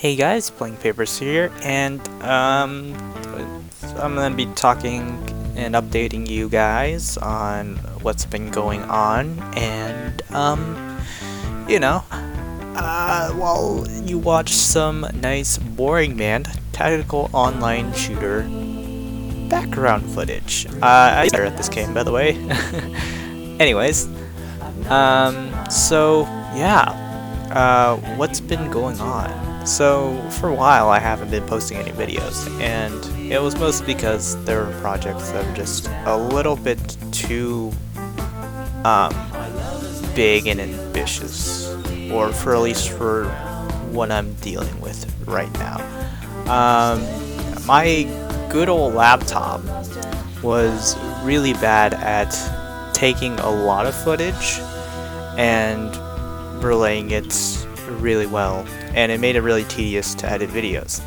Hey guys, BlankPapers here, and I'm gonna be talking and updating you guys on what's been going on, and while you watch some nice boring man tactical online shooter background footage. I better at this game, by the way. Anyways, so yeah, what's been going on? So, for a while I haven't been posting any videos, and it was mostly because there were projects that were just a little bit too big and ambitious, or for at least for what I'm dealing with right now. My good old laptop was really bad at taking a lot of footage and relaying it really well, and it made it really tedious to edit videos.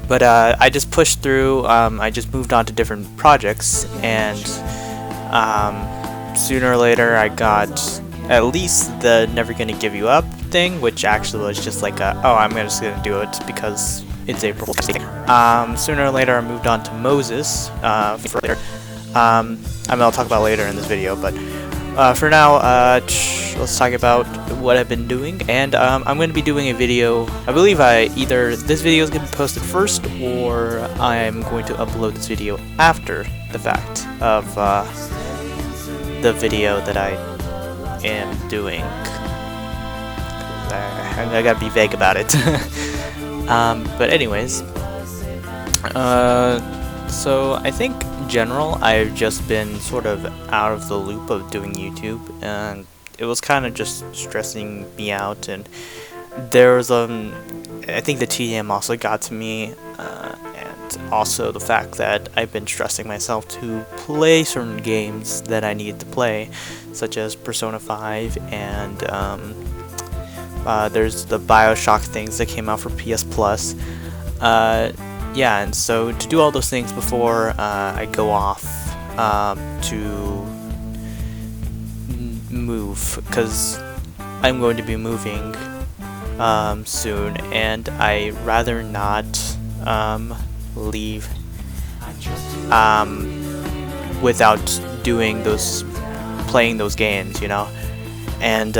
But I just pushed through. I just moved on to different projects, and sooner or later I got at least the Never Gonna Give You Up thing, which actually was just like I'm just gonna do it because it's April. Sooner or later I moved on to Moses. For later. I'll talk about later in this video, but for now, let's talk about what I've been doing, and I'm going to be doing a video. I believe either this video is going to be posted first, or I'm going to upload this video after the fact of the video that I am doing. I gotta be vague about it. But anyways, so I think in general I've just been sort of out of the loop of doing YouTube, and it was kind of just stressing me out, and there was I think the TDM also got to me, and also the fact that I've been stressing myself to play certain games that I needed to play, such as Persona 5, and there's the Bioshock things that came out for PS Plus. Yeah, and so to do all those things before I go off to move, because I'm going to be moving soon, and I rather not leave without playing those games, you know. And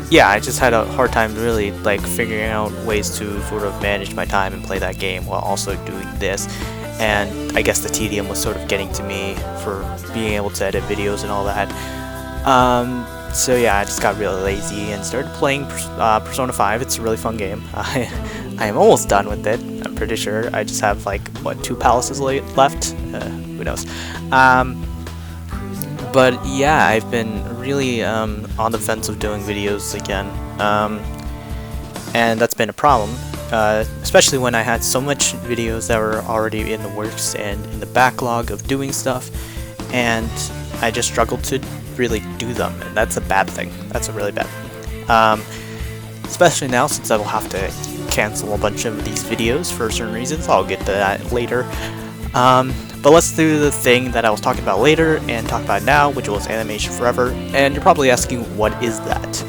yeah, I just had a hard time really figuring out ways to sort of manage my time and play that game while also doing this. And I guess the tedium was sort of getting to me for being able to edit videos and all that. So yeah, I just got really lazy and started playing Persona 5. It's a really fun game. I am almost done with it. I'm pretty sure. I just have 2 palaces left. Who knows? But yeah, I've been really on the fence of doing videos again, and that's been a problem, especially when I had so much videos that were already in the works and in the backlog of doing stuff, and I just struggled to really do them, and that's a bad thing. That's a really bad thing. Especially now, since I will have to cancel a bunch of these videos for certain reasons. I'll get to that later. But let's do the thing that I was talking about later and talk about now, which was Animation Forever. And you're probably asking, what is that?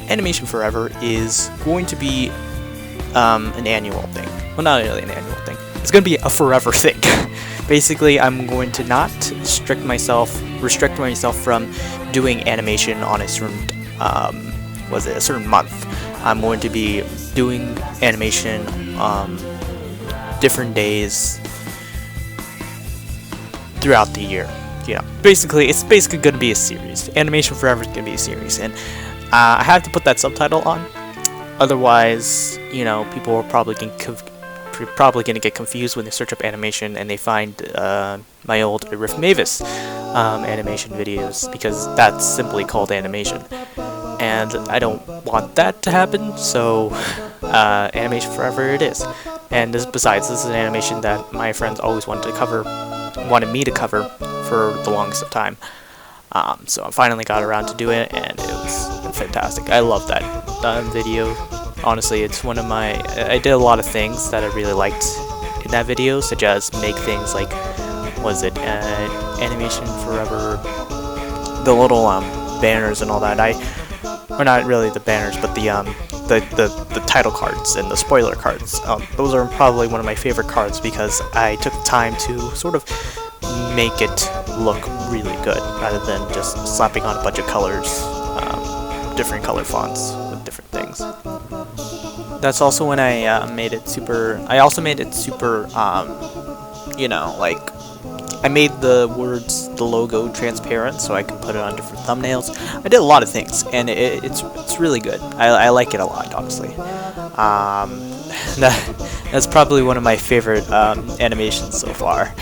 Animation Forever is going to be an annual thing. Well, not really an annual thing. It's going to be a forever thing. Basically, I'm going to not restrict myself from doing animation on a certain a certain month. I'm going to be doing animation different days throughout the year. You know, it's basically going to be a series. Animation Forever is going to be a series, and I have to put that subtitle on. Otherwise, you know, people are probably going to get confused when they search up animation and they find my old Riff Mavis animation videos, because that's simply called animation, and I don't want that to happen. So Animation Forever it is. And besides, this is an animation that my friends always wanted me to cover for the longest of time. So I finally got around to doing it, and it was fantastic. I love that video. Honestly, it's one of my... I did a lot of things that I really liked in that video, such as make things like... Animation Forever... The little banners and all that. Or not really the banners, but the the title cards and the spoiler cards. Those are probably one of my favorite cards because I took the time to sort of make it look really good rather than just slapping on a bunch of colors, different color fonts with different things. That's also when I made it super. I also made it super, you know, like I made the words, the logo transparent so I can put it on different thumbnails. I did a lot of things, and it's really good. I like it a lot, honestly. That's probably one of my favorite animations so far,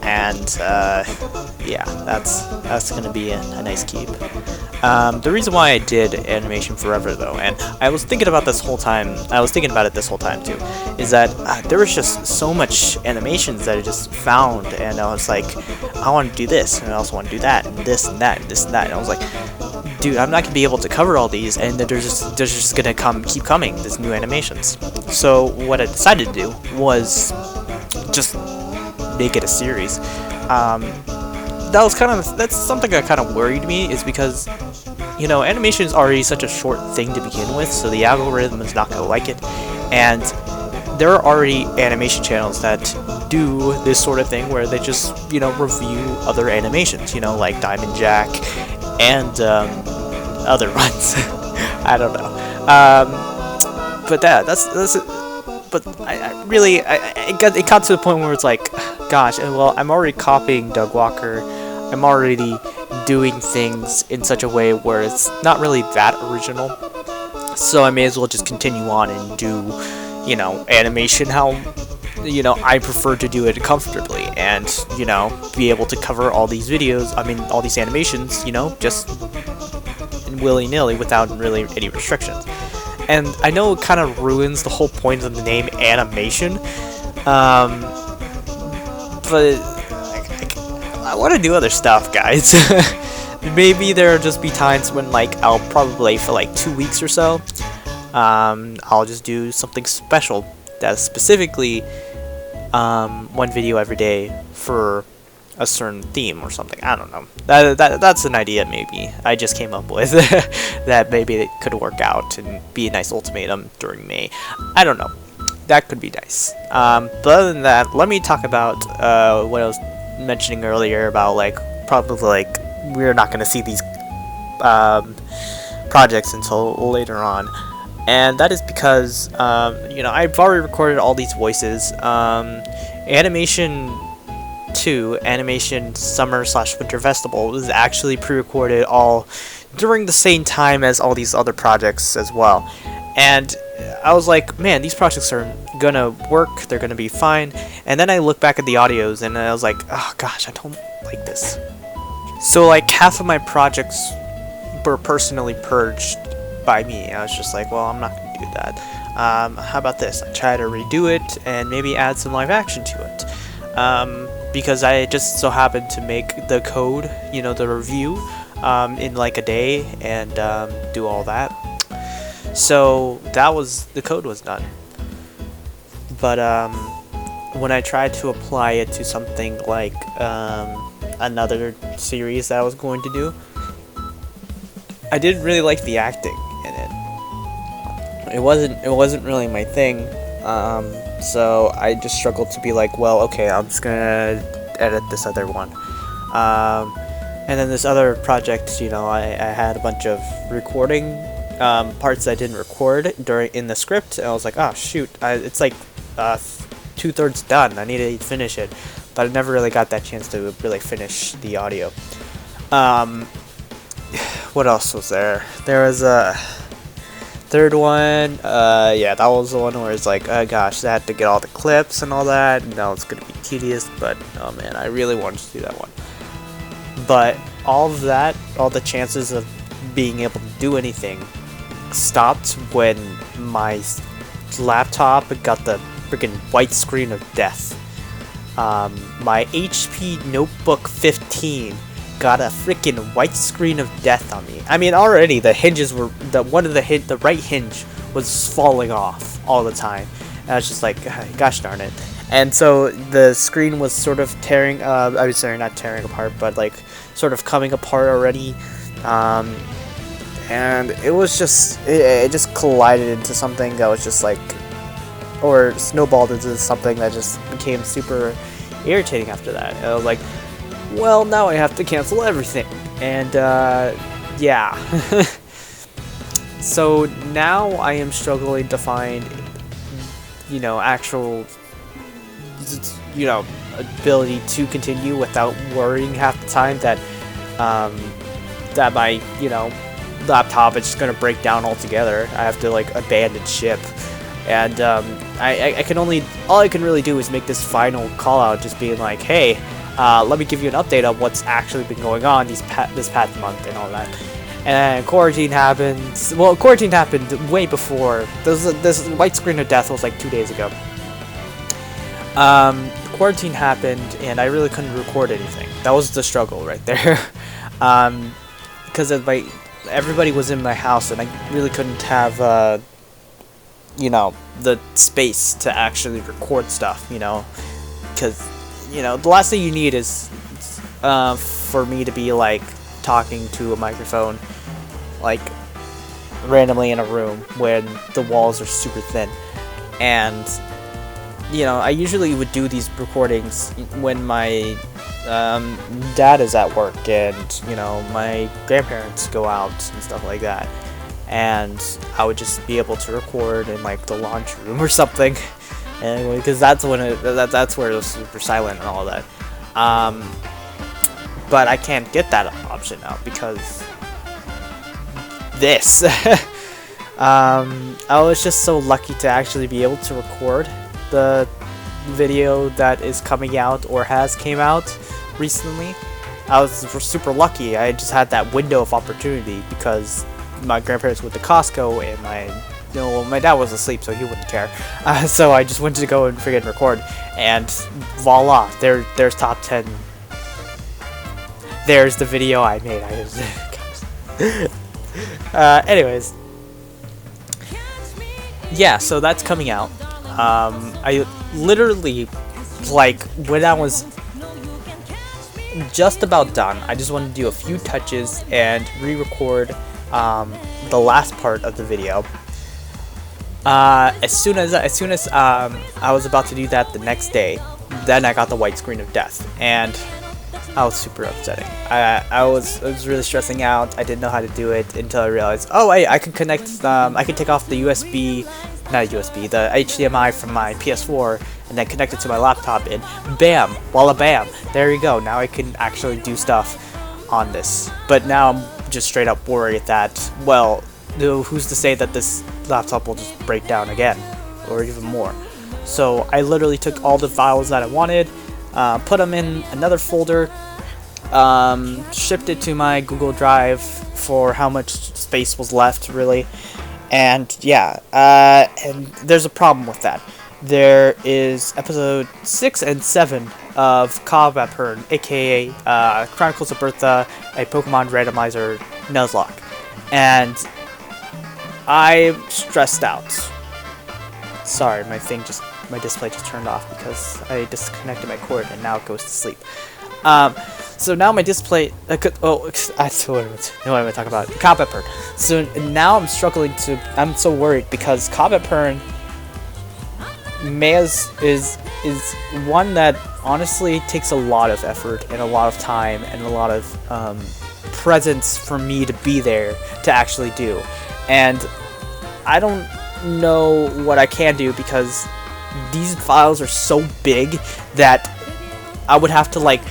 and yeah, that's gonna be a nice keep. The reason why I did animation forever though, and I was thinking about this whole time, this whole time too, is that there was just so much animations that I just found, and I was like, I want to do this, and I also want to do that, and this and that, and this and that, and I was like, dude, I'm not gonna be able to cover all these, and there's just gonna keep coming, these new animations. So what I decided to do was just make it a series. That's something that kind of worried me, is because, you know, animation is already such a short thing to begin with, so the algorithm is not going to like it, and there are already animation channels that do this sort of thing where they just, you know, review other animations, you know, like Diamond Jack and other ones. I don't know. But but I really, it got to the point where it's like, gosh, well, I'm already copying Doug Walker. I'm already doing things in such a way where it's not really that original. So I may as well just continue on and do, you know, animation how, you know, I prefer to do it comfortably, and, you know, be able to cover all these videos, all these animations, you know, just willy-nilly without really any restrictions. And I know it kind of ruins the whole point of the name animation, but I want to do other stuff, guys. Maybe there'll just be times when, like, I'll probably, for like 2 weeks or so, I'll just do something special that's specifically one video every day for a certain theme or something. I don't know. That's an idea maybe I just came up with that maybe it could work out and be a nice ultimatum during May. I don't know. That could be nice. But other than that, let me talk about what I was mentioning earlier about, like, probably, like, we're not going to see these projects until later on. And that is because, you know, I've already recorded all these voices. Animation Summer/Winter Festival was actually pre-recorded all during the same time as all these other projects as well. And I was like, man, these projects are gonna work, they're gonna be fine. And then I look back at the audios and I was like, oh gosh, I don't like this. So, like, half of my projects were personally purged by me. I was just like, well, I'm not gonna do that. How about this? I try to redo it and maybe add some live action to it. Because I just so happened to make the code, you know, the review, in like a day, and do all that. So the code was done. But when I tried to apply it to something like another series that I was going to do, I didn't really like the acting in it. It wasn't really my thing. So I just struggled to be like, well, okay, I'm just gonna edit this other one. And then this other project, you know, I had a bunch of recording parts I didn't record in the script, and I was like, oh shoot, it's like 2/3 done. I need to finish it, but I never really got that chance to really finish the audio. What else was there? There was a third one. Yeah, that was the one where it's like, oh gosh, I had to get all the clips and all that. No, it's gonna be tedious, but oh man, I really wanted to do that one. But all of that, all the chances of being able to do anything stopped when my laptop got the freaking white screen of death. My HP Notebook 15 got a freaking white screen of death on me. I mean, already the hinges were the right hinge was falling off all the time. And I was just like, gosh darn it. And so the screen was sort of tearing. Not tearing apart, but like sort of coming apart already. and it was just it just collided into something that was just like, or snowballed into something that just became super irritating after that. And I was like, well, now I have to cancel everything, and yeah. So now I am struggling to find, you know, actual, you know, ability to continue without worrying half the time that that my, you know, laptop is just gonna break down altogether. I have to like abandon ship, and I can only, all I can really do is make this final call out, just being like, hey, let me give you an update on what's actually been going on this past month and all that. And quarantine happened. Well, quarantine happened way before. This white screen of death was like 2 days ago. Quarantine happened, and I really couldn't record anything. That was the struggle right there. Because of everybody was in my house, and I really couldn't have, you know, the space to actually record stuff. You know, because, you know, the last thing you need is for me to be like talking to a microphone like randomly in a room when the walls are super thin. And, you know, I usually would do these recordings when my dad is at work and, you know, my grandparents go out and stuff like that, and I would just be able to record in like the laundry room or something, and because that's when that's where it was super silent and all that. But I can't get that option now because this. I was just so lucky to actually be able to record the video that is coming out or has came out recently. I was super lucky. I just had that window of opportunity because my grandparents went to Costco and my dad was asleep, so he wouldn't care. So I just went to go and friggin' record, and voila, there's top 10. There's the video I made. Anyways, yeah, so that's coming out. I literally, like, when I was just about done, I just wanted to do a few touches and re-record the last part of the video. As soon as I was about to do that the next day, then I got the white screen of death, and I was super upsetting. I was really stressing out. I didn't know how to do it until I realized, oh wait, I can connect, I can take off the USB, not USB, the HDMI from my PS4 and then connect it to my laptop, and bam, walla bam, there you go. Now I can actually do stuff on this. But now I'm just straight up worried that, well, who's to say that this laptop will just break down again, or even more. So I literally took all the files that I wanted, put them in another folder, shipped it to my Google Drive for how much space was left, really. And yeah, and there's a problem with that. There is episode 6 and 7 of Combat Pern, aka Chronicles of Bertha, a Pokemon randomizer Nuzlocke. And I'm stressed out. Sorry, my display just turned off because I disconnected my cord and now it goes to sleep. So now my display, I know what I'm going to talk about. Combat Pern. So now I'm so worried because Combat Pern is one that honestly takes a lot of effort and a lot of time and a lot of presence for me to be there to actually do. And I don't know what I can do because these files are so big that I would have to like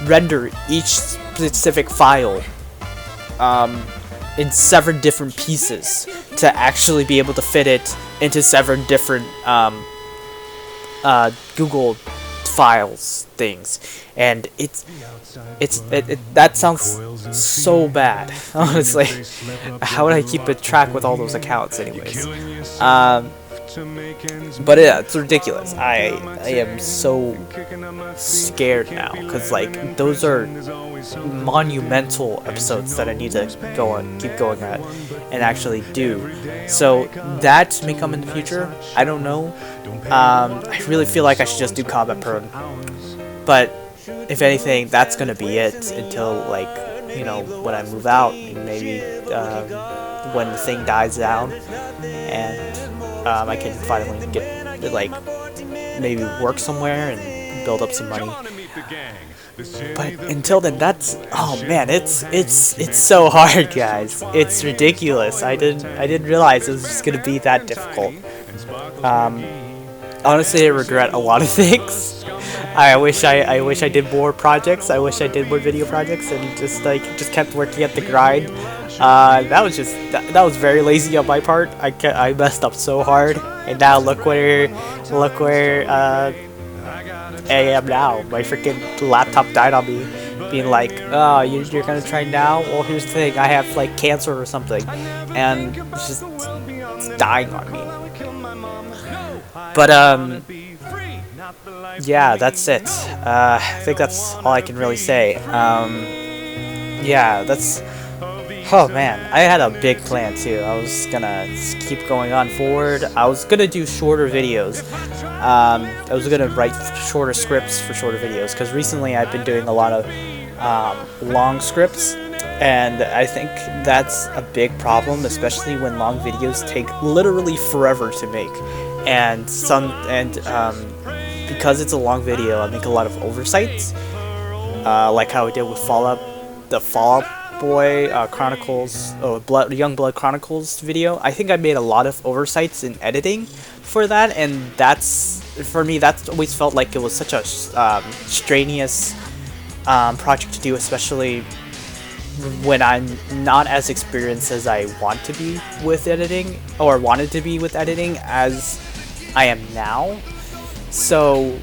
render each specific file in 7 different pieces to actually be able to fit it into 7 different Google files things, and that sounds so bad, honestly. How would I keep a track with all those accounts anyways? But yeah, it's ridiculous. I am so scared now because like those are monumental episodes that I need to keep going at and actually do. So that may come in the future. I don't know. I really feel like I should just do Combat Pern. But if anything, that's gonna be it until like you know, when I move out, maybe when the thing dies down, and I can finally get, like, maybe work somewhere and build up some money. But until then, that's, oh man, it's so hard, guys. It's ridiculous. I didn't realize it was just gonna be that difficult. Honestly, I regret a lot of things. I wish I did more projects. I wish I did more video projects and just kept working at the grind. That was very lazy on my part. I messed up so hard, and now look where I am now. My freaking laptop died on me, being like, "Oh, you're gonna try now? Well, here's the thing. I have like cancer or something," and it's dying on me. But yeah, that's it. I think that's all I can really say. Yeah, that's. Oh man, I had a big plan too. I was gonna keep going on forward. I was gonna do shorter videos. I was gonna write shorter scripts for shorter videos, because recently I've been doing a lot of long scripts, and I think that's a big problem, especially when long videos take literally forever to make. And because it's a long video, I make a lot of oversights, like how I did with the Fallout Boy Chronicles, Young Blood Chronicles video. I think I made a lot of oversights in editing for that, and for me that's always felt like it was such a strenuous project to do, especially when I'm not as experienced as I want to be with editing, or wanted to be with editing, as I am now. So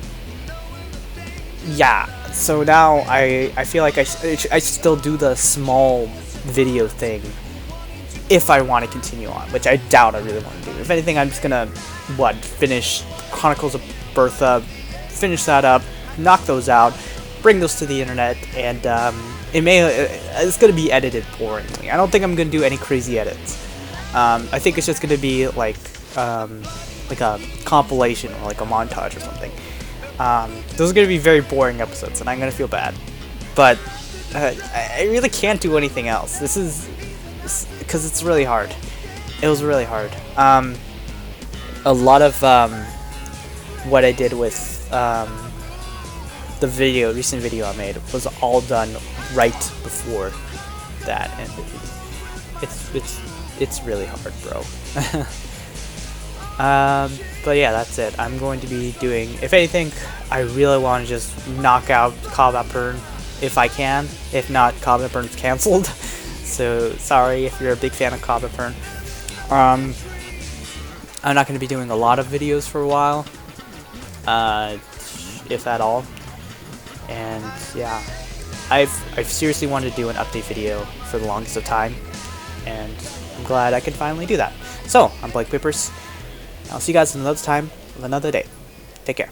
yeah, so now I feel like I still do the small video thing if I want to continue on, which I doubt I really want to do. If anything, I'm just gonna finish Chronicles of Bertha, finish that up, knock those out, bring those to the internet, and it's gonna be edited boringly. I don't think I'm gonna do any crazy edits. I think it's just gonna be like a compilation or like a montage or something. Those are going to be very boring episodes, and I'm going to feel bad. But I really can't do anything else. This is because it's really hard. It was really hard. A lot of what I did with the recent video I made was all done right before that, and it's really hard, bro. But yeah, that's it. I'm going to be doing, if anything, I really want to just knock out Combat Burn if I can. If not, Combat Burn's cancelled. So sorry if you're a big fan of Combat Burn. I'm not going to be doing a lot of videos for a while, if at all. And yeah, I've seriously wanted to do an update video for the longest of time, and I'm glad I could finally do that. So I'm BlankPapers. I'll see you guys another time of another day. Take care.